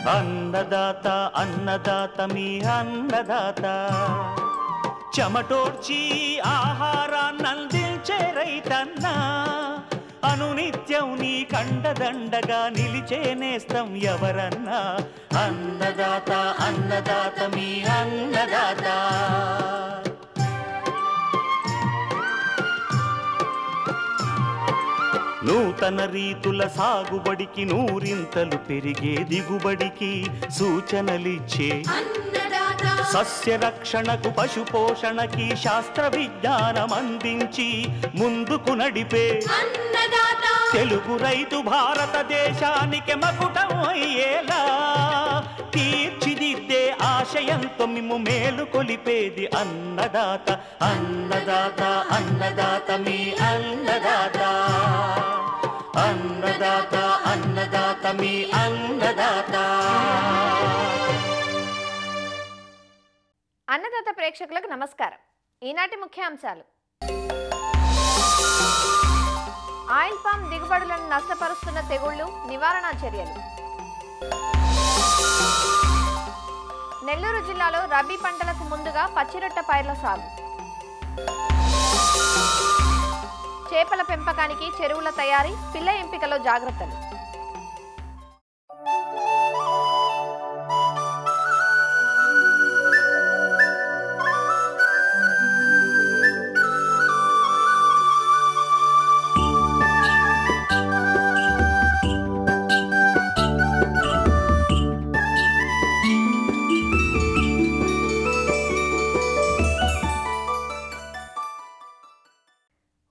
అన్నదాత అన్నదాత మీ అన్నదాత చెమటోడ్చి ఆహారాన్నందించే రైతన్నా అనునిత్యం నీ కండదండగా నిలిచే నేస్తం ఎవరన్నా అన్నదాత అన్నదాత మీ అన్నదాత నూతన రీతుల సాగుబడికి నూరింతలు పెరిగే దిగుబడికి సూచనలిచ్చే సస్య రక్షణకు పశు పోషణకి శాస్త్ర విజ్ఞానం అందించి ముందుకు నడిపే తెలుగు రైతు భారతదేశానికి మకుటం అయ్యేలా తీర్చిదిద్దే ఆశయంతో మిమ్ము మేలు కొలిపేది అన్నదాత అన్నదాత అన్నదాత మీ అన్నదాత అన్నదాత అన్నదాత మీ అన్నదాత. అన్నదాత ప్రేక్షకులకు నమస్కారం. ఈనాటి ముఖ్యాంశాలు: ఆయిల్ పామ్ దిగుబడులను నష్టపరుస్తున్న తెగుళ్లు నివారణ చర్యలు. నెల్లూరు జిల్లాలో రబీ పంటలకు ముందుగా పచ్చిరొట్ట పైర్ల సాగు. చేపల పెంపకానికి చెరువుల తయారీ, పిల్ల ఎంపికలో జాగ్రత్తలు.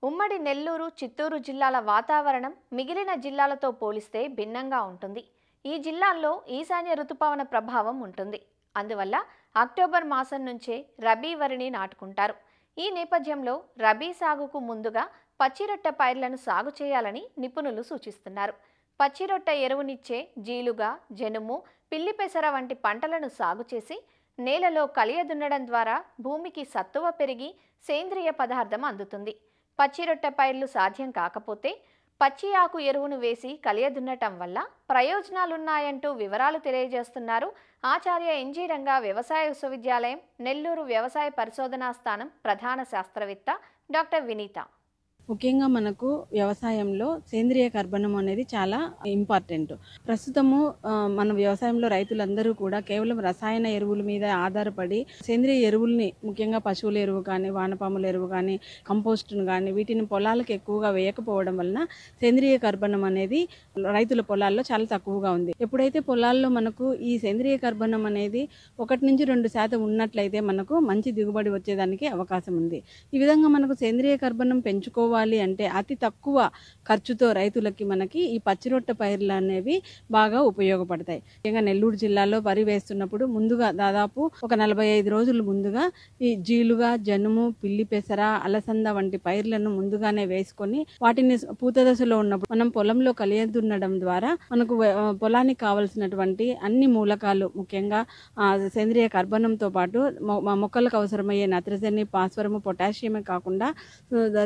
ఉమ్మడి నెల్లూరు, చిత్తూరు జిల్లాల వాతావరణం మిగిలిన జిల్లాలతో పోలిస్తే భిన్నంగా ఉంటుంది. ఈ జిల్లాల్లో ఈశాన్య ఋతుపవన ప్రభావం ఉంటుంది. అందువల్ల అక్టోబర్ మాసం నుంచే రబీ వరిని నాటుకుంటారు. ఈ నేపథ్యంలో రబీ సాగుకు ముందుగా పచ్చిరొట్ట పైర్లను సాగు చేయాలని నిపుణులు సూచిస్తున్నారు. పచ్చిరొట్ట ఎరువునిచ్చే జీలుగా, జనుము, పిల్లి పెసర వంటి పంటలను సాగు చేసి నేలలో కలియదున్నడం ద్వారా భూమికి సత్తువ పెరిగి సేంద్రియ పదార్థం అందుతుంది. పచ్చిరొట్ట పైర్లు సాధ్యం కాకపోతే పచ్చి ఆకు ఎరువును వేసి కలియదున్నటం వల్ల ప్రయోజనాలున్నాయంటూ వివరాలు తెలియజేస్తున్నారు ఆచార్య ఎన్జీ రంగా వ్యవసాయ విశ్వవిద్యాలయం నెల్లూరు వ్యవసాయ పరిశోధనా స్థానం ప్రధాన శాస్త్రవేత్త డాక్టర్ వినీత. ముఖ్యంగా మనకు వ్యవసాయంలో సేంద్రియ కర్బనం అనేది చాలా ఇంపార్టెంట్. ప్రస్తుతము మన వ్యవసాయంలో రైతులందరూ కూడా కేవలం రసాయన ఎరువుల మీద ఆధారపడి సేంద్రియ ఎరువుల్ని, ముఖ్యంగా పశువుల ఎరువు కానీ, వానపాముల ఎరువు కానీ, కంపోస్ట్ను కానీ వీటిని పొలాలకు ఎక్కువగా వేయకపోవడం వలన సేంద్రియ కర్బనం అనేది రైతుల పొలాల్లో చాలా తక్కువగా ఉంది. ఎప్పుడైతే పొలాల్లో మనకు ఈ సేంద్రియ కర్బనం అనేది 1-2% ఉన్నట్లయితే మనకు మంచి దిగుబడి వచ్చేదానికి అవకాశం ఉంది. ఈ విధంగా మనకు సేంద్రియ కర్బనం పెంచుకోవాలి అంటే అతి తక్కువ ఖర్చుతో రైతులకి మనకి ఈ పచ్చిరొట్ట పైర్లు అనేవి బాగా ఉపయోగపడతాయి. ముఖ్యంగా నెల్లూరు జిల్లాలో వరి వేస్తున్నప్పుడు ముందుగా దాదాపు ఒక 45 రోజుల ముందుగా ఈ జీలుగా, జనుము, పిల్లి పెసర, అలసంద వంటి పైర్లను ముందుగానే వేసుకొని వాటిని పూత దశలో ఉన్నప్పుడు మనం పొలంలో కలియదున్నడం ద్వారా మనకు పొలానికి కావలసినటువంటి అన్ని మూలకాలు, ముఖ్యంగా సేంద్రియ కర్బనంతో పాటు మొక్కలకు అవసరమయ్యే నత్రజని, భాస్వరము, పొటాషియమే కాకుండా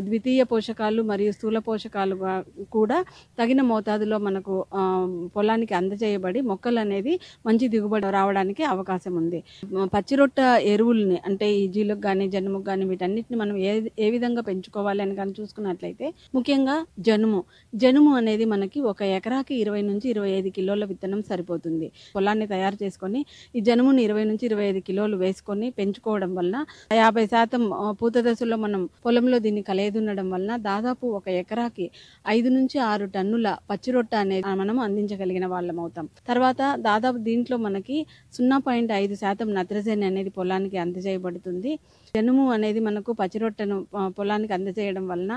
ద్వితీయ పోషకాలు మరియు స్థూల పోషకాలు కూడా తగిన మోతాదులో మనకు పొలానికి అందజేయబడి మొక్కలు అనేది మంచి దిగుబడి రావడానికి అవకాశం ఉంది. పచ్చిరొట్ట ఎరువుల్ని అంటే ఈ జీలుకు కానీ, జనుముకు కానీ వీటన్నిటిని మనం ఏ విధంగా పెంచుకోవాలి అని కానీ చూసుకున్నట్లయితే ముఖ్యంగా జనుము అనేది మనకి ఒక ఎకరాకి 20-25 కిలోల విత్తనం సరిపోతుంది. పొలాన్ని తయారు చేసుకొని ఈ జనుముని 20-25 కిలోలు వేసుకొని పెంచుకోవడం వలన 50% పూత దశలో మనం పొలంలో దీన్ని కలియదున్నడం వలన దాదాపు ఒక ఎకరాకి 5-6 టన్నుల పచ్చిరొట్ట అనేది మనం అందించగలిగిన వాళ్ళం అవుతాం. తర్వాత దాదాపు దీంట్లో మనకి 0.5% నత్రజని అనేది పొలానికి అందజేయబడుతుంది. జనుము అనేది మనకు పచ్చిరొట్టను పొలానికి అందజేయడం వలన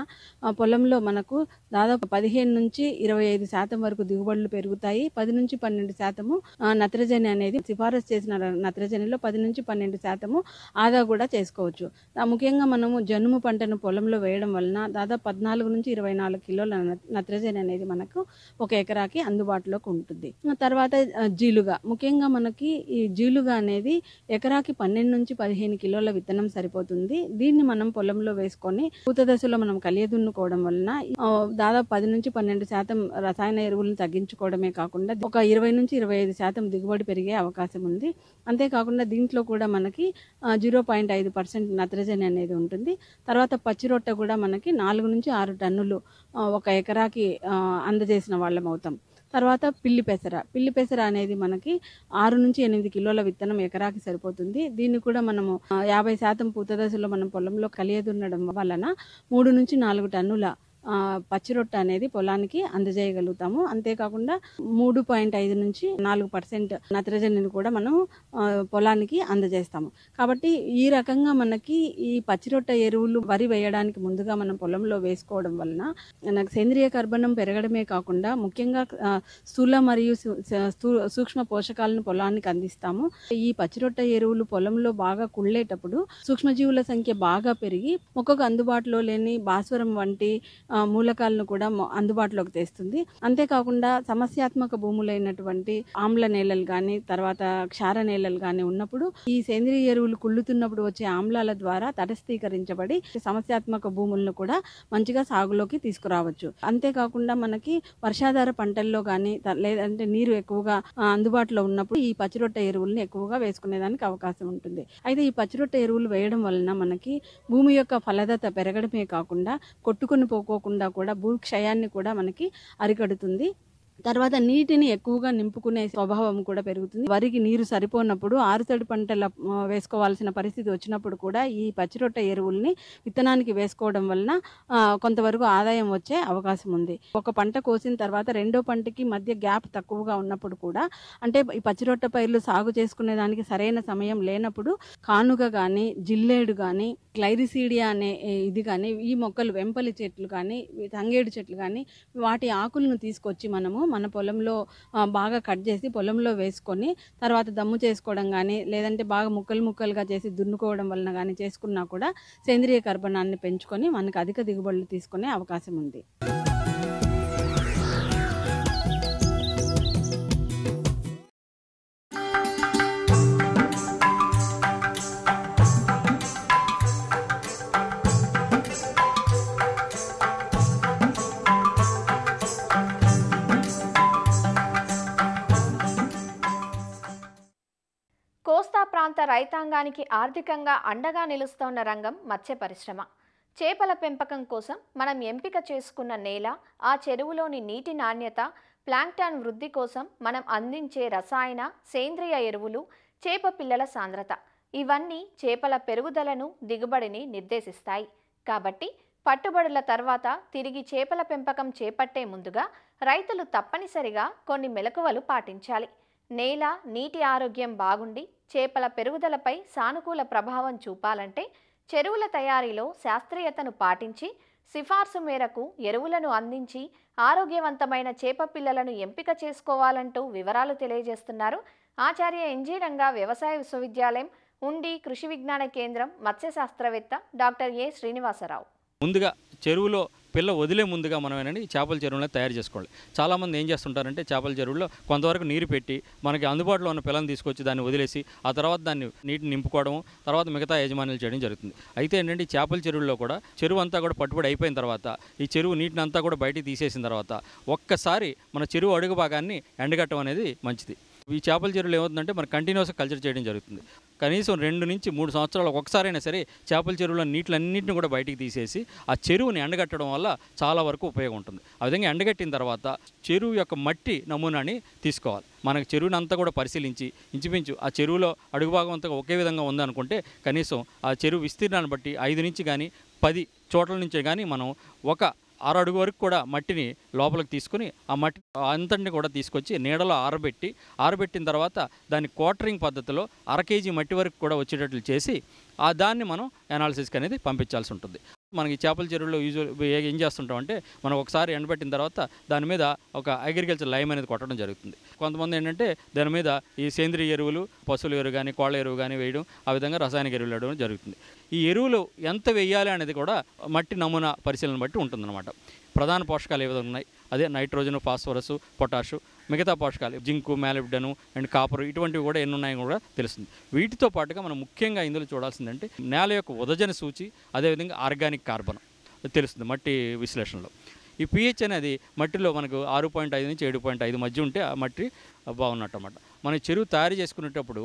పొలంలో మనకు దాదాపు 15-25% వరకు దిగుబడులు పెరుగుతాయి. 10-12% నత్రజని అనేది సిఫారసు చేసిన నత్రజనిలో 10-12% ఆదా కూడా చేసుకోవచ్చు. ముఖ్యంగా మనము జనుము పంటను పొలంలో వేయడం వలన దాదాపు 14 నుంచి 24 కిలోల నత్రజని అనేది మనకు ఒక ఎకరాకి అందుబాటులోకి ఉంటుంది. తర్వాత జీలుగా, ముఖ్యంగా మనకి ఈ జీలుగా అనేది ఎకరాకి 12 నుంచి 15 కిలోల విత్తనం సరిపోతుంది. దీన్ని మనం పొలంలో వేసుకొని పూత దశలో మనం కలియదున్నుకోవడం వలన దాదాపు 10 నుంచి 12% రసాయన ఎరువులను తగ్గించుకోవడమే కాకుండా ఒక 20 నుంచి 25% దిగుబడి పెరిగే అవకాశం ఉంది. అంతేకాకుండా దీంట్లో కూడా మనకి 0.5% నత్రజని అనేది ఉంటుంది. తర్వాత పచ్చిరొట్ట కూడా మనకి 4 నుంచి 6 టన్నులు ఒక ఎకరాకి అందజేసిన వాళ్ళం అవుతాం. తర్వాత పిల్లి పెసర అనేది మనకి 6 నుంచి 8 కిలోల విత్తనం ఎకరాకి సరిపోతుంది. దీన్ని కూడా మనము 50% పూత దశలో మనం పొలంలో కలియదున్నడం వలన 3 నుంచి 4 టన్నుల పచ్చిరొట్ట అనేది పొలానికి అందజేయగలుగుతాము. అంతేకాకుండా 3.5 నుంచి 4% నత్రజనిని కూడా మనం పొలానికి అందజేస్తాము. కాబట్టి ఈ రకంగా మనకి ఈ పచ్చిరొట్ట ఎరువులు వరి వేయడానికి ముందుగా మనం పొలంలో వేసుకోవడం వలన మనకు సేంద్రియ కర్బనం పెరగడమే కాకుండా ముఖ్యంగా స్థూల మరియు సూక్ష్మ పోషకాలను పొలానికి అందిస్తాము. ఈ పచ్చిరొట్ట ఎరువులు పొలంలో బాగా కుళ్ళేటప్పుడు సూక్ష్మజీవుల సంఖ్య బాగా పెరిగి మొక్కకు అందుబాటులో లేని భాస్వరం వంటి మూలకాలను కూడా అందుబాటులోకి తెస్తుంది. అంతేకాకుండా సమస్యాత్మక భూములైనటువంటి ఆమ్ల నేలలు కానీ తర్వాత క్షార నేలలు కానీ ఉన్నప్పుడు ఈ సేంద్రియ ఎరువులు కుళ్ళుతున్నప్పుడు వచ్చే ఆమ్లాల ద్వారా తటస్థీకరించబడి సమస్యాత్మక భూములను కూడా మంచిగా సాగులోకి తీసుకురావచ్చు. అంతేకాకుండా మనకి వర్షాధార పంటల్లో కానీ లేదంటే నీరు ఎక్కువగా అందుబాటులో ఉన్నప్పుడు ఈ పచ్చిరొట్ట ఎరువులను ఎక్కువగా వేసుకునేదానికి అవకాశం ఉంటుంది. అయితే ఈ పచ్చిరొట్ట ఎరువులు వేయడం వలన మనకి భూమి యొక్క ఫలదత పెరగడమే కాకుండా కొట్టుకొని పోకోకుండా కూడా భూక్షయాన్ని కూడా మనకి అరికడుతుంది. తర్వాత నీటిని ఎక్కువగా నింపుకునే స్వభావం కూడా పెరుగుతుంది. వరికి నీరు సరిపోనప్పుడు ఆరుతడి పంటల వేసుకోవాల్సిన పరిస్థితి వచ్చినప్పుడు కూడా ఈ పచ్చిరొట్ట ఎరువుల్ని విత్తనానికి వేసుకోవడం వలన కొంతవరకు ఆదాయం వచ్చే అవకాశం ఉంది. ఒక పంట కోసిన తర్వాత రెండో పంటకి మధ్య గ్యాప్ తక్కువగా ఉన్నప్పుడు కూడా, అంటే ఈ పచ్చిరొట్ట పైర్లు సాగు చేసుకునే దానికి సరైన సమయం లేనప్పుడు కానుగ కానీ జిల్లేడు కానీ గ్లైరిసీడియా అనే ఇది కానీ ఈ మొక్కలు వెంపలి చెట్లు కానీ తంగేడు చెట్లు కానీ వాటి ఆకులను తీసుకొచ్చి మనము మన పొలంలో బాగా కట్ చేసి పొలంలో వేసుకొని తర్వాత దమ్ము చేసుకోవడం కానీ లేదంటే బాగా ముక్కలుగా చేసి దున్నుకోవడం వలన కానీ చేసుకున్నా కూడా సేంద్రియ కర్బనాన్ని పెంచుకొని మనకు అధిక దిగుబడులు తీసుకునే అవకాశం ఉంది. కోస్తా ప్రాంత రైతాంగానికి ఆర్థికంగా అండగా నిలుస్తోన్న రంగం మత్స్య పరిశ్రమ. చేపల పెంపకం కోసం మనం ఎంపిక చేసుకున్న నేల, ఆ చెరువులోని నీటి నాణ్యత, ప్లాంక్టాన్ వృద్ధి కోసం మనం అందించే రసాయన, సేంద్రియ ఎరువులు, చేప పిల్లల సాంద్రత ఇవన్నీ చేపల పెరుగుదలను, దిగుబడిని నిర్దేశిస్తాయి. కాబట్టి పట్టుబడుల తర్వాత తిరిగి చేపల పెంపకం చేపట్టే ముందుగా రైతులు తప్పనిసరిగా కొన్ని మెలకువలు పాటించాలి. నేల, నీటి ఆరోగ్యం బాగుండి చేపల పెరుగుదలపై సానుకూల ప్రభావం చూపాలంటే చెరువుల తయారీలో శాస్త్రీయతను పాటించి సిఫార్సు మేరకు ఎరువులను అందించి ఆరోగ్యవంతమైన చేప పిల్లలను ఎంపిక చేసుకోవాలంటూ వివరాలు తెలియజేస్తున్నారు ఆచార్య ఎన్జీ రంగా వ్యవసాయ విశ్వవిద్యాలయం ఉండి కృషి విజ్ఞాన కేంద్రం మత్స్య శాస్త్రవేత్త డాక్టర్ ఏ శ్రీనివాసరావు. ముందుగా చెరువులో పిల్ల వదిలే ముందుగా మనం ఏంటంటే ఈ చేపల చెరువులను తయారు చేసుకోవాలి. చాలామంది ఏం చేస్తుంటారంటే చేపల చెరువుల్లో కొంతవరకు నీరు పెట్టి మనకి అందుబాటులో ఉన్న పిల్లని తీసుకొచ్చి దాన్ని వదిలేసి ఆ తర్వాత దాన్ని నీటిని నింపుకోవడం, తర్వాత మిగతా యజమానులు చేయడం జరుగుతుంది. అయితే ఏంటంటే ఈ చేపల చెరువుల్లో కూడా చెరువు అంతా కూడా పట్టుబడి అయిపోయిన తర్వాత ఈ చెరువు నీటిని అంతా కూడా బయటికి తీసేసిన తర్వాత ఒక్కసారి మన చెరువు అడుగు భాగాన్ని ఎండగట్టడం అనేది మంచిది. ఈ చేపల చెరువులు ఏమవుతుందంటే మన కంటిన్యూస్గా కల్చర్ చేయడం జరుగుతుంది. కనీసం 2 నుంచి 3 సంవత్సరాలు ఒకసారైనా సరే చేపల చెరువులో నీటిలన్నింటిని కూడా బయటికి తీసేసి ఆ చెరువుని ఎండగట్టడం వల్ల చాలా వరకు ఉపయోగం ఉంటుంది. ఆ విధంగా ఎండగట్టిన తర్వాత చెరువు యొక్క మట్టి నమూనాని తీసుకోవాలి. మనకు చెరువుని అంతా కూడా పరిశీలించి ఇంచుమించు ఆ చెరువులో అడుగు భాగం అంతా ఒకే విధంగా ఉందనుకుంటే కనీసం ఆ చెరువు విస్తీర్ణాన్ని బట్టి 5 నుంచి కానీ 10 చోట్ల నుంచి కానీ మనం ఒక 6 అడుగు వరకు కూడా మట్టిని లోపలికి తీసుకుని ఆ మట్టి అంతటిని కూడా తీసుకొచ్చి నీడలో ఆరబెట్టిన తర్వాత దాన్ని క్వార్టరింగ్ పద్ధతిలో 1/2 kg మట్టి వరకు కూడా వచ్చేటట్లు చేసి దాన్ని మనం అనాలిసిస్కి అనేది పంపించాల్సి ఉంటుంది. మనకి చేపల చెరువులో ఏం చేస్తుంటాం అంటే మనం ఒకసారి ఎండబెట్టిన తర్వాత దాని మీద ఒక అగ్రికల్చర్ లైమ్ అనేది కొట్టడం జరుగుతుంది. కొంతమంది ఏంటంటే దాని మీద ఈ సేంద్రియ ఎరువులు, పశువుల ఎరువు కానీ, కోళ్ళ ఎరువు కానీ వేయడం, ఆ విధంగా రసాయనిక ఎరువులు వేయడం జరుగుతుంది. ఈ ఎరువులు ఎంత వేయాలి అనేది కూడా మట్టి నమూనా పరిశీలన బట్టి ఉంటుందన్నమాట. ప్రధాన పోషకాలు ఏ విధంగా ఉన్నాయి, అదే నైట్రోజన్, ఫాస్ఫరస్, పొటాషు, మిగతా పోషకాలు జింకు, మాలిబ్డెను అండ్ కాపరు, ఇటువంటివి కూడా ఎన్ని ఉన్నాయో కూడా తెలుస్తుంది. వీటితో పాటుగా మనం ముఖ్యంగా ఇందులో చూడాల్సిందంటే నేల యొక్క ఉదజన సూచి, అదేవిధంగా ఆర్గానిక్ కార్బన్ తెలుస్తుంది మట్టి విశ్లేషణలో. ఈ pH అనేది మట్టిలో మనకు 6.5 నుంచి 7.5 మధ్య ఉంటే ఆ మట్టి బాగున్నట్టు అన్నమాట. మన చెరువు తయారు చేసుకునేటప్పుడు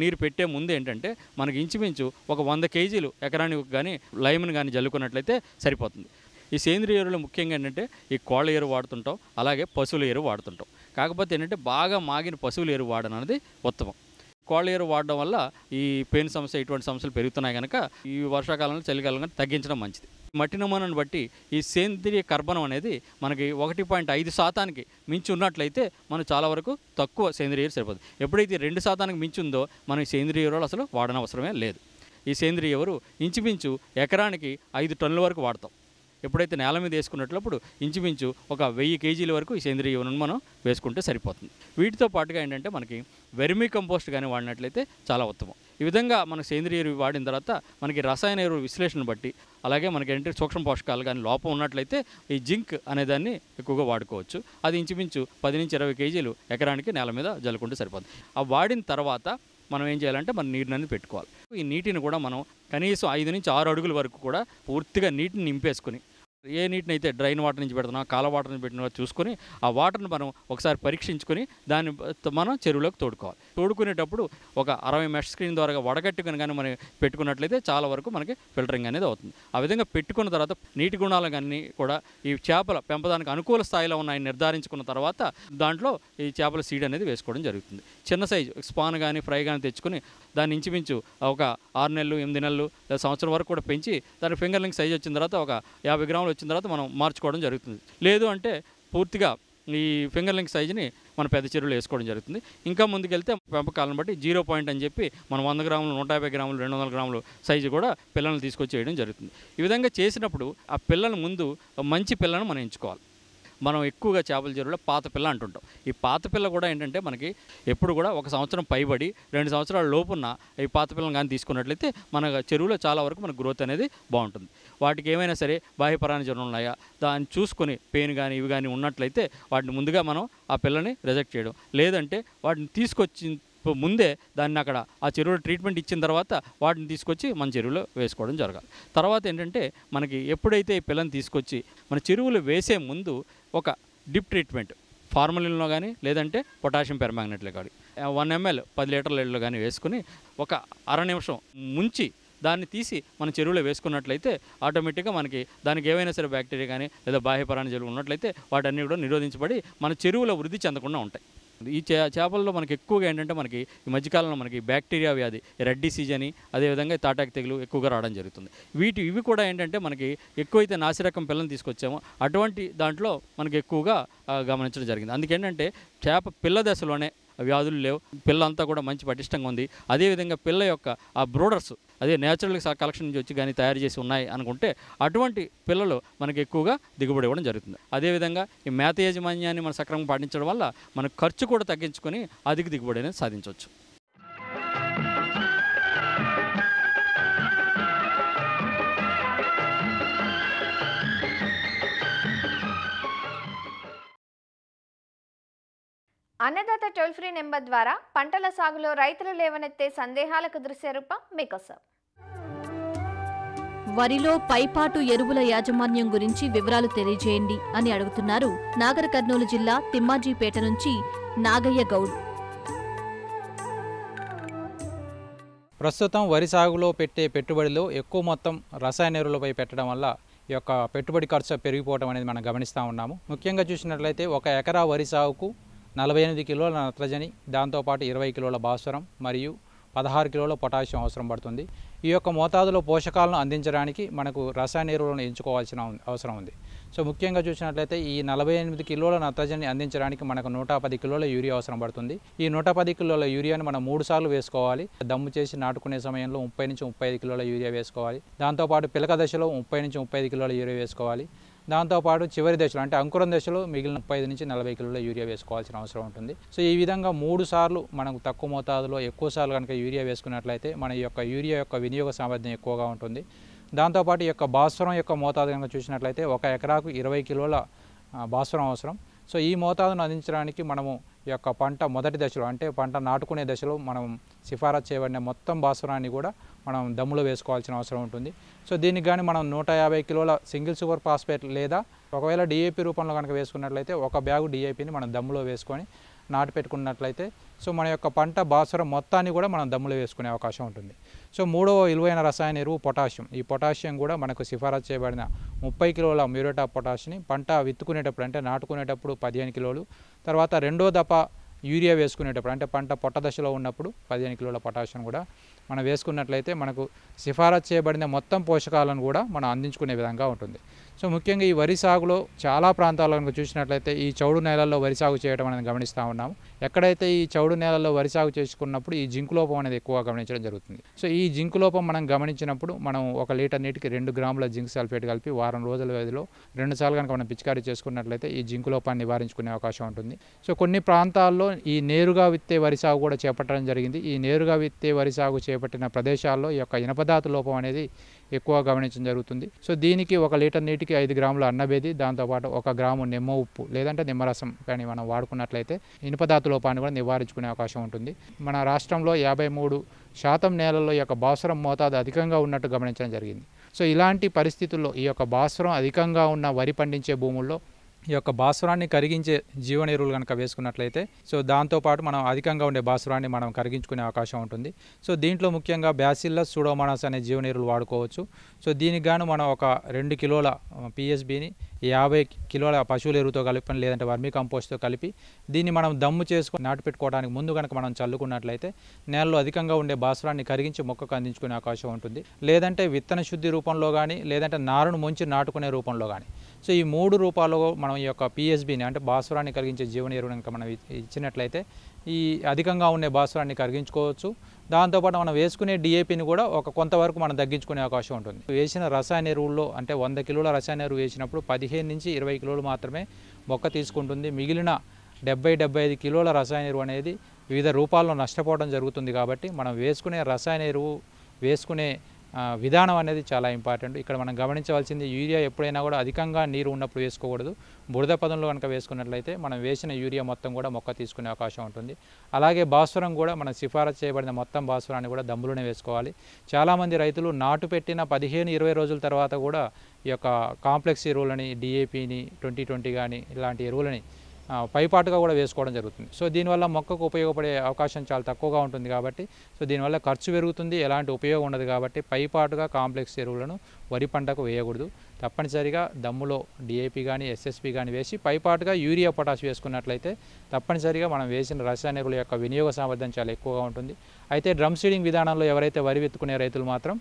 నీరు పెట్టే ముందు ఏంటంటే మనకి ఇంచుమించు ఒక 100 కేజీలు ఎకరానికి కానీ లైమ్ని కానీ జల్లుకున్నట్లయితే సరిపోతుంది. ఈ సేంద్రియ ఎరువులు ముఖ్యంగా ఏంటంటే ఈ కోళ్ళ ఎరువు వాడుతుంటాం, అలాగే పశువుల ఎరువు వాడుతుంటాం. కాకపోతే ఏంటంటే బాగా మాగిన పశువుల ఎరువు వాడడం అనేది ఉత్తమం. కోళ్ళ ఎరువు వాడడం వల్ల ఈ పెయిన్ సమస్య, ఇటువంటి సమస్యలు పెరుగుతున్నాయి కనుక ఈ వర్షాకాలంలో, చలికాలంలో తగ్గించడం మంచిది. మట్టి నమూనాను బట్టి ఈ సేంద్రియ కర్బనం అనేది మనకి 1.5% మించి ఉన్నట్లయితే మనం చాలా వరకు తక్కువ సేంద్రియ ఎరువు సరిపోతుంది. ఎప్పుడైతే 2% మించి ఉందో మనం సేంద్రియ ఎరువులు అసలు వాడనవసరమే లేదు. ఈ సేంద్రియ ఎరువు ఇంచుమించు ఎకరానికి 5 టన్నుల వరకు వాడతాం. ఎప్పుడైతే నేల మీద వేసుకున్నట్లప్పుడు ఇంచుమించు ఒక 1000 కేజీల వరకు ఈ సేంద్రియ ఎరువులను మనం వేసుకుంటే సరిపోతుంది. వీటితో పాటుగా ఏంటంటే మనకి వెర్మీ కంపోస్ట్ కానీ వాడినట్లయితే చాలా ఉత్తమం. ఈ విధంగా మన సేంద్రియ ఎరువు వాడిన తర్వాత మనకి రసాయన ఎరువు విశ్లేషణ బట్టి, అలాగే మనకి ఏంటంటే సూక్ష్మ పోషకాలు కానీ లోపం ఉన్నట్లయితే ఈ జింక్ అనేదాన్ని ఎక్కువగా వాడుకోవచ్చు. అది ఇంచుమించు 10 నుంచి 20 కేజీలు ఎకరానికి నేల మీద జల్లుకుంటే సరిపోతుంది. ఆ వాడిన తర్వాత మనం ఏం చేయాలంటే మన నీటిని పెట్టుకోవాలి. ఈ నీటిని కూడా మనం కనీసం 5 నుంచి 6 అడుగుల వరకు కూడా పూర్తిగా నీటిని నింపేసుకుని, ఏ నీటిని అయితే డ్రైన్ వాటర్ నుంచి పెడుతున్నాం, కాల వాటర్ నుంచి పెట్టినా చూసుకొని ఆ వాటర్ని మనం ఒకసారి పరీక్షించుకొని దాన్ని మనం చెరువులోకి తోడుకోవాలి. తోడుకునేటప్పుడు ఒక 60 మెష్ స్క్రీన్ ద్వారా వడగట్టుకుని కానీ మనం పెట్టుకున్నట్లయితే చాలా వరకు మనకి ఫిల్టరింగ్ అనేది అవుతుంది. ఆ విధంగా పెట్టుకున్న తర్వాత నీటి గుణాలు కానీ కూడా ఈ చేపల పెంపదానికి అనుకూల స్థాయిలో ఉన్నాయని నిర్ధారించుకున్న తర్వాత దాంట్లో ఈ చేపల సీడ్ అనేది వేసుకోవడం జరుగుతుంది. చిన్న సైజు స్పాన్ కానీ ఫ్రై కానీ తెచ్చుకొని దాన్ని ఇంచుమించు ఒక 6 నెలలు, 8 నెలలు లేదా సంవత్సరం వరకు కూడా పెంచి దాని ఫింగర్లింగ్ సైజ్ వచ్చిన తర్వాత ఒక 50 గ్రాములు వచ్చిన తర్వాత మనం మార్చుకోవడం జరుగుతుంది. లేదు అంటే పూర్తిగా ఈ ఫింగర్లింగ్ సైజుని మన పెద్ద చెరువులు వేసుకోవడం జరుగుతుంది. ఇంకా ముందుకెళ్తే పెంపకాలను బట్టి 0 పాయింట్ అని చెప్పి మనం 100 గ్రాములు, 150 గ్రాములు, 200 గ్రాములు సైజు కూడా పిల్లల్ని తీసుకొచ్చి వేయడం జరుగుతుంది. ఈ విధంగా చేసినప్పుడు ఆ పిల్లల ముందు మంచి పిల్లను మనం ఎంచుకోవాలి. మనం ఎక్కువగా చేపల చెరువులో పాత పిల్ల అంటుంటాం. ఈ పాత పిల్ల కూడా ఏంటంటే మనకి ఎప్పుడు కూడా 1 సంవత్సరం పైబడి 2 సంవత్సరాల లోపున్న ఈ పాత పిల్లని కానీ తీసుకున్నట్లయితే మన చెరువులో చాలా వరకు మన గ్రోత్ అనేది బాగుంటుంది. వాటికి ఏమైనా సరే బాహ్య పరాన్నజీవులు ఉన్నాయా దాన్ని చూసుకొని పెయిన్ కానీ ఇవి కానీ ఉన్నట్లయితే వాటిని ముందుగా మనం ఆ పిల్లని రిజెక్ట్ చేయడం, లేదంటే వాటిని తీసుకొచ్చి ముందే దాన్ని అక్కడ ఆ చెరువులో ట్రీట్మెంట్ ఇచ్చిన తర్వాత వాటిని తీసుకొచ్చి మన చెరువులో వేసుకోవడం జరగాలి. తర్వాత ఏంటంటే మనకి ఎప్పుడైతే ఈ పిల్లని తీసుకొచ్చి మన చెరువులో వేసే ముందు ఒక డిప్ ట్రీట్మెంట్ ఫార్మలిన్లో కానీ లేదంటే పొటాషియం పెర్మాంగనేట్లో కానీ 1 ml 10 లీటర్ల నీళ్ళలో కానీ వేసుకుని ఒక అర నిమిషం ముంచి దాన్ని తీసి మన చెరువులో వేసుకున్నట్లయితే ఆటోమేటిక్గా మనకి దానికి ఏవైనా సరే బ్యాక్టీరియా కానీ లేదా బాహ్య పరాన్నజీవులు ఉన్నట్లయితే వాటన్నీ కూడా నిరోధించబడి మన చెరువులో వృద్ధి చెందకుండా ఉంటాయి. ఈ చేపల్లో మనకి ఎక్కువగా ఏంటంటే మనకి ఈ మధ్యకాలంలో మనకి బ్యాక్టీరియా వ్యాధి, రెడ్ డిసీజ్ అని, అదేవిధంగా తాటాకు తెగులు ఎక్కువగా రావడం జరుగుతుంది. ఇవి కూడా ఏంటంటే మనకి ఎక్కువైతే నాసిరకం పిల్లని తీసుకొచ్చామో అటువంటి దాంట్లో మనకి ఎక్కువగా గమనించడం జరిగింది. అందుకేంటంటే చేప పిల్ల దశలోనే వ్యాధులు లేవు, పిల్ల అంతా కూడా మంచి పటిష్టంగా ఉంది. అదేవిధంగా పిల్ల యొక్క ఆ బ్రోడర్స్ అదే నేచురల్ కలెక్షన్ నుంచి వచ్చి కానీ తయారు చేసి ఉన్నాయి అనుకుంటే అటువంటి పిల్లలు మనకి ఎక్కువగా దిగుబడి ఇవ్వడం జరుగుతుంది. అదేవిధంగా ఈ మేత యాజమాన్యాన్ని మనం సక్రమంగా పాటించడం వల్ల మన ఖర్చు కూడా తగ్గించుకొని అధిక దిగుబడి అనేది సాధించవచ్చు. అన్నదాత టోల్ ఫ్రీ నెంబర్ ద్వారా పంటల సాగులో రైతులు లేవనెత్తే సందేహాలకు దృశ్యరూపం మీకోసం. వరిలో పైపాటు ఎరువుల యాజమాన్యం గురించి వివరాలు తెలియజేయండి అని అడుగుతున్నారు నాగర్ కర్నూలు జిల్లా తిమ్మాజీపేట నుంచి నాగయ్య గౌడ్. ప్రస్తుతం వరి సాగులో పెట్టే పెట్టుబడిలో ఎక్కువ మొత్తం రసాయన ఎరువులపై పెట్టడం వల్ల ఈ యొక్క పెట్టుబడి ఖర్చు పెరిగిపోవడం అనేది మనం గమనిస్తూ ఉన్నాము. ముఖ్యంగా చూసినట్లయితే 1 ఎకరా వరి సాగుకు 48 కిలోల నత్రజని, దాంతోపాటు 20 కిలోల భాస్వరం మరియు 16 కిలోల పొటాషియం అవసరం పడుతుంది. ఈ యొక్క మోతాదులో పోషకాలను అందించడానికి మనకు రసాయన ఎరువులను ఎంచుకోవాల్సిన అవసరం ఉంది. సో ముఖ్యంగా చూసినట్లయితే ఈ 48 కిలోల నత్రజని అందించడానికి మనకు 110 కిలోల యూరియా అవసరం పడుతుంది. ఈ 110 కిలోల యూరియాని మనం 3 సార్లు వేసుకోవాలి. దమ్ము చేసి నాటుకునే సమయంలో 30 నుంచి 35 కిలోల యూరియా వేసుకోవాలి. దాంతోపాటు పిలక దశలో 30 నుంచి 35 కిలోల యూరియా వేసుకోవాలి. దాంతోపాటు చివరి దశలో అంటే అంకురం దశలో మిగిలిన 35 నుంచి 40 కిలోల యూరియా వేసుకోవాల్సిన అవసరం ఉంటుంది. సో ఈ విధంగా 3 సార్లు మనకు తక్కువ మోతాదులో ఎక్కువ సార్లు కనుక యూరియా వేసుకున్నట్లయితే మన యొక్క యూరియా యొక్క వినియోగ సామర్థ్యం ఎక్కువగా ఉంటుంది. దాంతోపాటు ఈ యొక్క భాస్వరం యొక్క మోతాదు కనుక చూసినట్లయితే 1 ఎకరాకు 20 కిలోల భాస్వరం అవసరం. సో ఈ మోతాదును అందించడానికి మనము ఈ యొక్క పంట మొదటి దశలో అంటే పంట నాటుకునే దశలో మనం సిఫారసు చేయబడిన మొత్తం భాస్వరాన్ని కూడా మనం దమ్ములో వేసుకోవాల్సిన అవసరం ఉంటుంది. సో దీనికి కానీ మనం 150 కిలోల సింగిల్ సూపర్ ఫాస్ఫేట్ లేదా ఒకవేళ డిఏపి రూపంలో కనుక వేసుకున్నట్లయితే 1 బ్యాగు డిఏపిని మనం దమ్ములో వేసుకొని నాటు పెట్టుకున్నట్లయితే సో మన యొక్క పంట భాస్వరం మొత్తాన్ని కూడా మనం దమ్ములో వేసుకునే అవకాశం ఉంటుంది. సో మూడవ విలువైన రసాయన ఎరువు పొటాషియం. ఈ పొటాషియం కూడా మనకు సిఫారసు చేయబడిన 30 కిలోల మ్యూరేట్ ఆఫ్ పొటాష్ని పంట విత్తుకునేటప్పుడు అంటే నాటుకునేటప్పుడు 15 కిలోలు, తర్వాత రెండో దఫా యూరియా వేసుకునేటప్పుడు అంటే పంట పొట్ట దశలో ఉన్నప్పుడు 15 కిలోల పొటాషియం కూడా మనం వేసుకున్నట్లయితే మనకు సిఫారసు చేయబడిన మొత్తం పోషకాలను కూడా మనం అందించుకునే విధంగా ఉంటుంది. సో ముఖ్యంగా ఈ వరి సాగులో చాలా ప్రాంతాల్లో కనుక చూసినట్లయితే ఈ చౌడు నేలల్లో వరి సాగు చేయడం అనేది గమనిస్తూ ఉన్నాము. ఎక్కడైతే ఈ చౌడు నేలల్లో వరి సాగు చేసుకున్నప్పుడు ఈ జింకు లోపం అనేది ఎక్కువగా గమనించడం జరుగుతుంది. సో ఈ జింకు లోపం మనం గమనించినప్పుడు మనం 1 లీటర్ నీటికి 2 గ్రాముల జింక్ సల్ఫేట్ కలిపి వారం రోజుల వ్యవధిలో 2 సార్లు కనుక మనం పిచికారీ చేసుకున్నట్లయితే ఈ జింకు లోపాన్ని నివారించుకునే అవకాశం ఉంటుంది. సో కొన్ని ప్రాంతాల్లో ఈ నేరుగా విత్తే వరి సాగు కూడా చేపట్టడం జరిగింది. ఈ నేరుగా విత్తే వరి సాగు చేపట్టిన ప్రదేశాల్లో ఈ యొక్క ఇనపధాతు లోపం అనేది ఎక్కువగా గమనించడం జరుగుతుంది. సో దీనికి 1 లీటర్ నీటికి 5 గ్రాముల అన్నబేది, దాంతోపాటు 1 గ్రాము నిమ్మ ఉప్పు లేదంటే నిమ్మరసం కానీ మనం వాడుకున్నట్లయితే ఇనుపధాతు లోపాన్ని కూడా నివారించుకునే అవకాశం ఉంటుంది. మన రాష్ట్రంలో 53% నేలల్లో ఈ యొక్క భాస్వరం మోతాదు అధికంగా ఉన్నట్టు గమనించడం జరిగింది. సో ఇలాంటి పరిస్థితుల్లో ఈ యొక్క భాస్వరం అధికంగా ఉన్న వరి పండించే భూముల్లో ఈ యొక్క భాస్వరాన్ని కరిగించే జీవన ఎరువులు కనుక వేసుకున్నట్లయితే సో దాంతోపాటు మనం అధికంగా ఉండే భాస్వరాన్ని మనం కరిగించుకునే అవకాశం ఉంటుంది. సో దీంట్లో ముఖ్యంగా బ్యాసిల్లస్ సూడోమోనాస్ అనే జీవన ఎరువులు వాడుకోవచ్చు. సో దీనికి గాను మనం 2 కిలోల పిఎస్బిని 50 కిలోల పశువుల ఎరువుతో కలిపి లేదంటే వర్మీ కంపోస్ట్తో కలిపి దీన్ని మనం దమ్ము చేసుకొని నాటు పెట్టుకోవడానికి ముందు కనుక మనం చల్లుకున్నట్లయితే నేలలో అధికంగా ఉండే భాస్వరాన్ని కరిగించి మొక్కకు అందించుకునే అవకాశం ఉంటుంది. లేదంటే విత్తన శుద్ధి రూపంలో కానీ లేదంటే నారును ముంచి నాటుకునే రూపంలో కానీ సో ఈ 3 రూపాల్లో మనం ఈ యొక్క పిఎస్బిని అంటే భాస్వరాన్ని కరిగించే జీవన ఎరువుని కనుక మనం ఇచ్చినట్లయితే ఈ అధికంగా ఉండే భాస్వరాన్ని కరిగించుకోవచ్చు. దాంతోపాటు మనం వేసుకునే డిఏపిని కూడా కొంతవరకు మనం తగ్గించుకునే అవకాశం ఉంటుంది. వేసిన రసాయన ఎరువుల్లో అంటే 100 కిలోల రసాయన ఎరువు వేసినప్పుడు 15 నుంచి 20 కిలోలు మాత్రమే మొక్క తీసుకుంటుంది. మిగిలిన 70-75 కిలోల రసాయన ఎరువు అనేది వివిధ రూపాల్లో నష్టపోవడం జరుగుతుంది. కాబట్టి మనం వేసుకునే రసాయన ఎరువు వేసుకునే విధానం అనేది చాలా ఇంపార్టెంట్. ఇక్కడ మనం గమనించవలసింది యూరియా ఎప్పుడైనా కూడా అధికంగా నీరు ఉన్నప్పుడు వేసుకోకూడదు. బురద పదంలో కనుక వేసుకున్నట్లయితే మనం వేసిన యూరియా మొత్తం కూడా మొక్క తీసుకునే అవకాశం ఉంటుంది. అలాగే భాస్వరం కూడా మనం సిఫారసు చేయబడిన మొత్తం భాస్వరాన్ని కూడా దమ్ములోనే వేసుకోవాలి. చాలామంది రైతులు నాటు పెట్టిన 15-20 రోజుల తర్వాత కూడా ఈ యొక్క కాంప్లెక్స్ ఎరువులని డిఏపిని 2020 కానీ ఇలాంటి ఎరువులని పైపాటుగా కూడా వేసుకోవడం జరుగుతుంది. సో దీనివల్ల మొక్కకు ఉపయోగపడే అవకాశం చాలా తక్కువగా ఉంటుంది. కాబట్టి సో దీనివల్ల ఖర్చు పెరుగుతుంది, ఎలాంటి ఉపయోగం ఉండదు. కాబట్టి పైపాటుగా కాంప్లెక్స్ ఎరువులను వరి పంటకు వేయకూడదు. తప్పనిసరిగా దమ్ములో డిఏపి కానీ ఎస్ఎస్పి కానీ వేసి పైపాటుగా యూరియా పొటాష్ వేసుకున్నట్లయితే తప్పనిసరిగా మనం వేసిన రసాయన ఎరువుల యొక్క వినియోగ సామర్థ్యం చాలా ఎక్కువగా ఉంటుంది. అయితే డ్రమ్ సీడింగ్ విధానంలో ఎవరైతే వరి విత్తుకునే రైతులు మాత్రం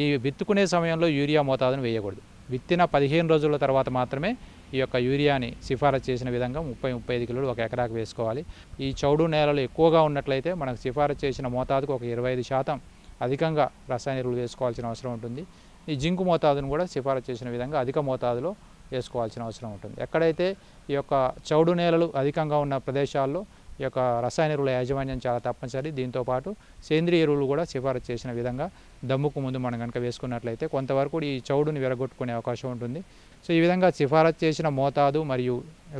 ఈ విత్తుకునే సమయంలో యూరియా మోతాదును వేయకూడదు. విత్తిన 15 రోజుల తర్వాత మాత్రమే ఈ యొక్క యూరియాని సిఫారసు చేసిన విధంగా 30-35 కిలోలు 1 ఎకరాకు వేసుకోవాలి. ఈ చౌడు నేలలు ఎక్కువగా ఉన్నట్లయితే మనకు సిఫారసు చేసిన మోతాదుకు 25% అధికంగా రసాయన ఎరువులు వేసుకోవాల్సిన అవసరం ఉంటుంది. ఈ జింకు మోతాదును కూడా సిఫారసు చేసిన విధంగా అధిక మోతాదులో వేసుకోవాల్సిన అవసరం ఉంటుంది. ఎక్కడైతే ఈ యొక్క చౌడు నేలలు అధికంగా ఉన్న ప్రదేశాల్లో ఈ యొక్క రసాయన ఎరువుల యాజమాన్యం చాలా తప్పనిసరి. దీంతోపాటు సేంద్రియ ఎరువులు కూడా సిఫారసు చేసిన విధంగా దమ్ముకు ముందు మనం కనుక వేసుకున్నట్లయితే కొంతవరకు ఈ చౌడుని విరగొట్టుకునే అవకాశం ఉంటుంది. సో ఈ విధంగా సిఫారసు చేసిన మోతాదు మరియు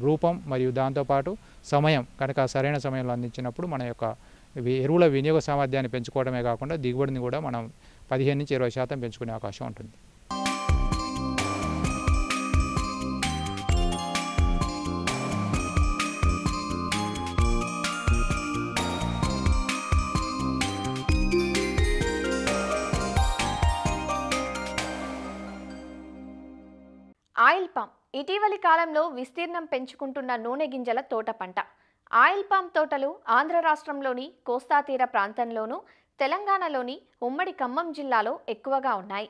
రూపం మరియు దాంతోపాటు సమయం కనుక సరైన సమయంలో అందించినప్పుడు మన యొక్క ఎరువుల వినియోగ సామర్థ్యాన్ని పెంచుకోవడమే కాకుండా దిగుబడిని కూడా మనం 15-20% పెంచుకునే అవకాశం ఉంటుంది. ఆయిల్ పామ్ ఇటీవలి కాలంలో విస్తీర్ణం పెంచుకుంటున్న నూనె గింజల తోట పంట. ఆయిల్ పామ్ తోటలు ఆంధ్ర రాష్ట్రంలోని కోస్తా తీర ప్రాంతంలోనూ తెలంగాణలోని ఉమ్మడి ఖమ్మం జిల్లాలో ఎక్కువగా ఉన్నాయి.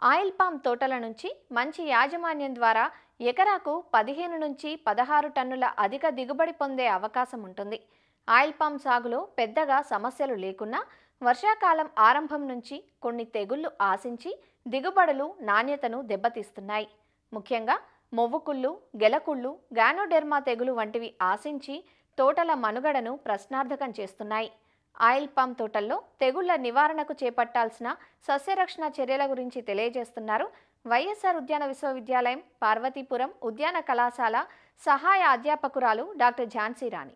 ఆయిల్ పామ్ తోటల నుంచి మంచి యాజమాన్యం ద్వారా ఎకరాకు 15 నుంచి 16 టన్నుల అధిక దిగుబడి పొందే అవకాశం ఉంటుంది. ఆయిల్ పామ్ సాగులో పెద్దగా సమస్యలు లేకున్నా వర్షాకాలం ఆరంభం నుంచి కొన్ని తెగుళ్లు ఆశించి దిగుబడులు నాణ్యతను దెబ్బతీస్తున్నాయి. ముఖ్యంగా మొవ్వుకుళ్ళు, గెలకుళ్ళు, గానోడెర్మా తెగులు వంటివి ఆశించి తోటల మనుగడను ప్రశ్నార్థకం చేస్తున్నాయి. ఆయిల్ పామ్ తోటల్లో తెగుళ్ల నివారణకు చేపట్టాల్సిన సస్యరక్షణ చర్యల గురించి తెలియజేస్తున్నారు వైఎస్ఆర్ ఉద్యాన విశ్వవిద్యాలయం పార్వతీపురం ఉద్యాన కళాశాల సహాయ అధ్యాపకురాలు డాక్టర్ ఝాన్సీ రాణి.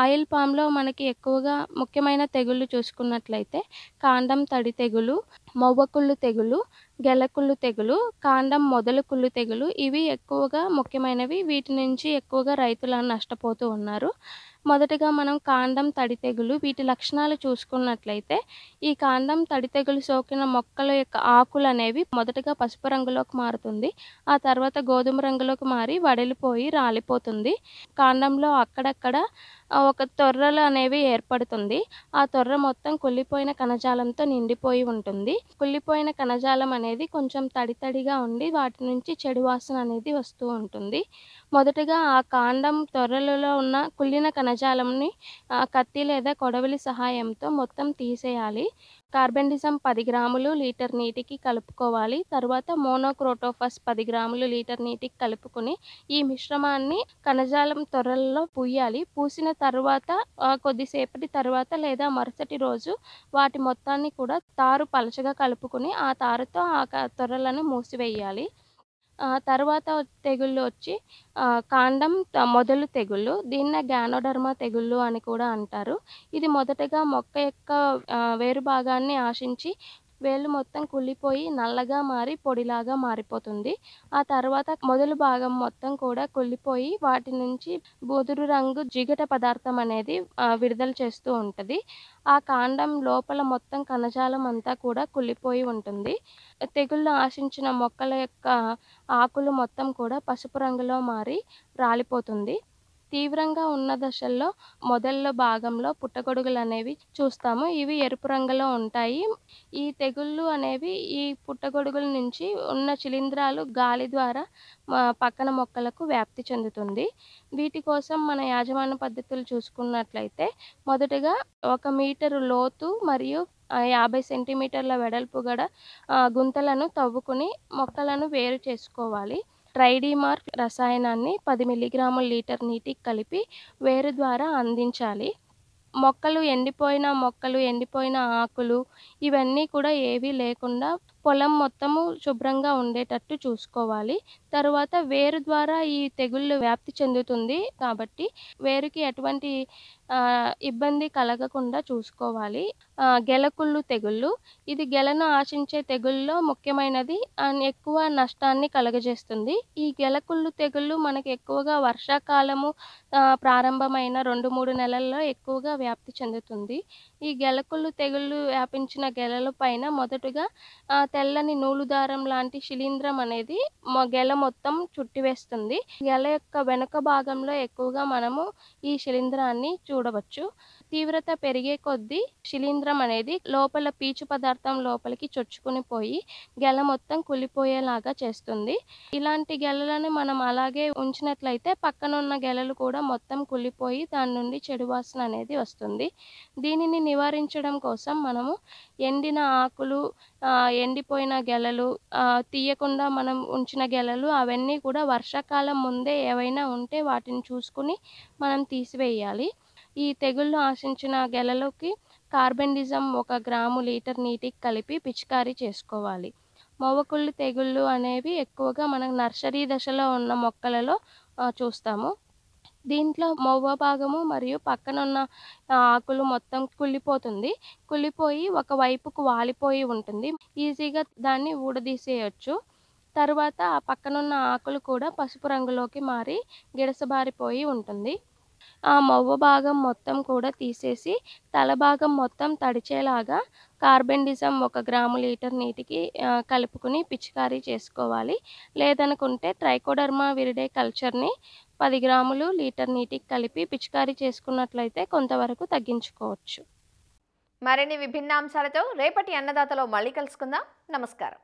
ఆయిల్ పామ్లో మనకి ఎక్కువగా ముఖ్యమైన తెగుళ్ళు చూసుకున్నట్లయితే కాండం తడి తెగులు, మొవ్వకుళ్ళు తెగులు, గెలకుళ్ళు తెగులు, కాండం మొదలు కుళ్ళు తెగులు ఇవి ఎక్కువగా ముఖ్యమైనవి. వీటి నుంచి ఎక్కువగా రైతులు నష్టపోతూ ఉన్నారు. మొదటగా మనం కాండం తడి తెగులు వీటి లక్షణాలు చూసుకున్నట్లయితే ఈ కాండం తడి తెగులు సోకిన మొక్కల యొక్క ఆకులు అనేవి మొదటగా పసుపు రంగులోకి మారుతుంది. ఆ తర్వాత గోధుమ రంగులోకి మారి వడిలిపోయి రాలిపోతుంది. కాండంలో అక్కడక్కడ ఒక తొర్రలు అనేవి ఏర్పడుతుంది. ఆ తొర్ర మొత్తం కుళ్ళిపోయిన కణజాలంతో నిండిపోయి ఉంటుంది. కుళ్ళిపోయిన కణజాలం అనేది కొంచెం తడిగా ఉండి వాటి నుంచి చెడు వాసన అనేది వస్తూ ఉంటుంది. మొదటగా ఆ కాండం తొర్రలలో ఉన్న కుళ్ళిన కణజాలంని కత్తి లేదా కొడవలి సహాయంతో మొత్తం తీసేయాలి. కార్బెండిజం 10 గ్రాములు లీటర్ నీటికి కలుపుకోవాలి. తర్వాత మోనోక్రోటోఫస్ 10 గ్రాములు లీటర్ నీటికి కలుపుకొని ఈ మిశ్రమాన్ని కణజాలం తొర్రలలో పూయాలి. పూసిన తర్వాత కొద్దిసేపటి తర్వాత లేదా మరుసటి రోజు వాటి మొత్తాన్ని కూడా తారు పలచగా కలుపుకొని ఆ తారుతో ఆ తొర్రలను మూసివేయాలి. తర్వాత తెగుళ్ళు వచ్చి కాండం మొదలు తెగుళ్ళు, దీన్నే గానోడర్మా తెగుళ్ళు అని కూడా అంటారు. ఇది మొదటగా మొక్క యొక్క వేరు భాగాన్ని ఆశించి వేళ్ళు మొత్తం కుళ్ళిపోయి నల్లగా మారి పొడిలాగా మారిపోతుంది. ఆ తర్వాత మొదలు భాగం మొత్తం కూడా కుళ్ళిపోయి వాటి నుంచి బూదురు రంగు జిగట పదార్థం అనేది విడుదల చేస్తూ ఉంటుంది. ఆ కాండం లోపల మొత్తం కణజాలం అంతా కూడా కుళ్ళిపోయి ఉంటుంది. తెగుళ్ళు ఆశించిన మొక్కల యొక్క ఆకులు మొత్తం కూడా పసుపు రంగులో మారి రాలిపోతుంది. తీవ్రంగా ఉన్న దశల్లో మొదళ్ళ భాగంలో పుట్టగొడుగులు అనేవి చూస్తాము. ఇవి ఎరుపు రంగులో ఉంటాయి. ఈ తెగుళ్ళు అనేవి ఈ పుట్టగొడుగుల నుంచి ఉన్న శిలీంధ్రాలు గాలి ద్వారా పక్కన మొక్కలకు వ్యాప్తి చెందుతుంది. వీటి కోసం మన యాజమాన్య పద్ధతులు చూసుకున్నట్లయితే మొదటగా 1 మీటరు లోతు మరియు 50 సెంటీమీటర్ల వెడల్పు గల గుంతలను తవ్వుకుని మొక్కలను వేరు చేసుకోవాలి. ట్రైడిమార్ రసాయనాన్ని 10 మిల్లీగ్రాముల లీటర్ నీటికి కలిపి వేరు ద్వారా అందించాలి. ఎండిపోయిన ఆకులు ఇవన్నీ కూడా ఏవీ లేకుండా పొలం మొత్తము శుభ్రంగా ఉండేటట్టు చూసుకోవాలి. తరువాత వేరు ద్వారా ఈ తెగుళ్ళు వ్యాప్తి చెందుతుంది కాబట్టి వేరుకి ఎటువంటి ఇబ్బంది కలగకుండా చూసుకోవాలి. గెలకుళ్ళు తెగుళ్ళు, ఇది గెలను ఆశించే తెగుళ్ళలో ముఖ్యమైనది అండ్ ఎక్కువ నష్టాన్ని కలుగజేస్తుంది. ఈ గెలకుళ్ళు తెగుళ్ళు మనకి ఎక్కువగా వర్షాకాలము ప్రారంభమైన 2-3 నెలల్లో ఎక్కువగా వ్యాప్తి చెందుతుంది. ఈ గెలకుళ్ళు తెగుళ్ళు వ్యాపించిన గెలల పైన మొదటగా తెల్లని నూలు దారం లాంటి శిలీంధ్రం అనేది గెల మొత్తం చుట్టివేస్తుంది. గెల యొక్క వెనుక భాగంలో ఎక్కువగా మనము ఈ శిలీంధ్రాన్ని చూడవచ్చు. తీవ్రత పెరిగే కొద్దీ శిలీంధ్రం అనేది లోపల పీచు పదార్థం లోపలికి చొచ్చుకుని పోయి గెల మొత్తం కుళ్ళిపోయేలాగా చేస్తుంది. ఇలాంటి గెలలను మనం అలాగే ఉంచినట్లయితే పక్కనున్న గెలలు కూడా మొత్తం కుళ్ళిపోయి దాని నుండి చెడు వాసన అనేది వస్తుంది. దీనిని నివారించడం కోసం మనము ఎండిన ఆకులు, ఎండిపోయిన గెలలు, తీయకుండా మనం ఉంచిన గెలలు అవన్నీ కూడా వర్షాకాలం ముందే ఏవైనా ఉంటే వాటిని చూసుకుని మనం తీసివేయాలి. ఈ తెగుళ్ళు ఆశించిన గెలలోకి కార్బెండిజం 1 గ్రాము లీటర్ నీటికి కలిపి పిచికారీ చేసుకోవాలి. మొవ్వకుళ్ళు తెగుళ్ళు అనేవి ఎక్కువగా మనం నర్సరీ దశలో ఉన్న మొక్కలలో చూస్తాము. దీంట్లో మొవ్వ భాగము మరియు పక్కనున్న ఆకులు మొత్తం కుళ్ళిపోయి ఒకవైపుకు వాలిపోయి ఉంటుంది. ఈజీగా దాన్ని ఊడదీసేయచ్చు. తర్వాత ఆ పక్కనున్న ఆకులు కూడా పసుపు రంగులోకి మారి గిడసబారిపోయి ఉంటుంది. ఆ మొవ్వ భాగం మొత్తం కూడా తీసేసి తల భాగం మొత్తం తడిచేలాగా కార్బెండిజం 1 గ్రాము లీటర్ నీటికి కలుపుకుని పిచికారీ చేసుకోవాలి. లేదనుకుంటే ట్రైకోడర్మా విరిడే కల్చర్ని 10 గ్రాములు లీటర్ నీటికి కలిపి పిచికారీ చేసుకున్నట్లయితే కొంతవరకు తగ్గించుకోవచ్చు. మరిన్ని విభిన్న అంశాలతో రేపటి అన్నదాతలో మళ్ళీ కలుసుకుందాం. నమస్కారం.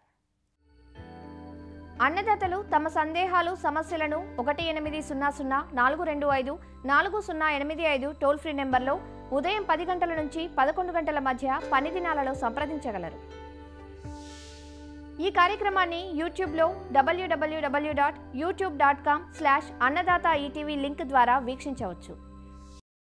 అన్నదాతలు తమ సందేహాలు సమస్యలను 1800-425-4085 టోల్ ఫ్రీ నెంబర్లో ఉదయం 10 గంటల నుంచి 11 గంటల మధ్య పని దినాలలో సంప్రదించగలరు. ఈ కార్యక్రమాన్ని యూట్యూబ్లో www.youtube.com/annadata ETV లింక్ ద్వారా వీక్షించవచ్చు.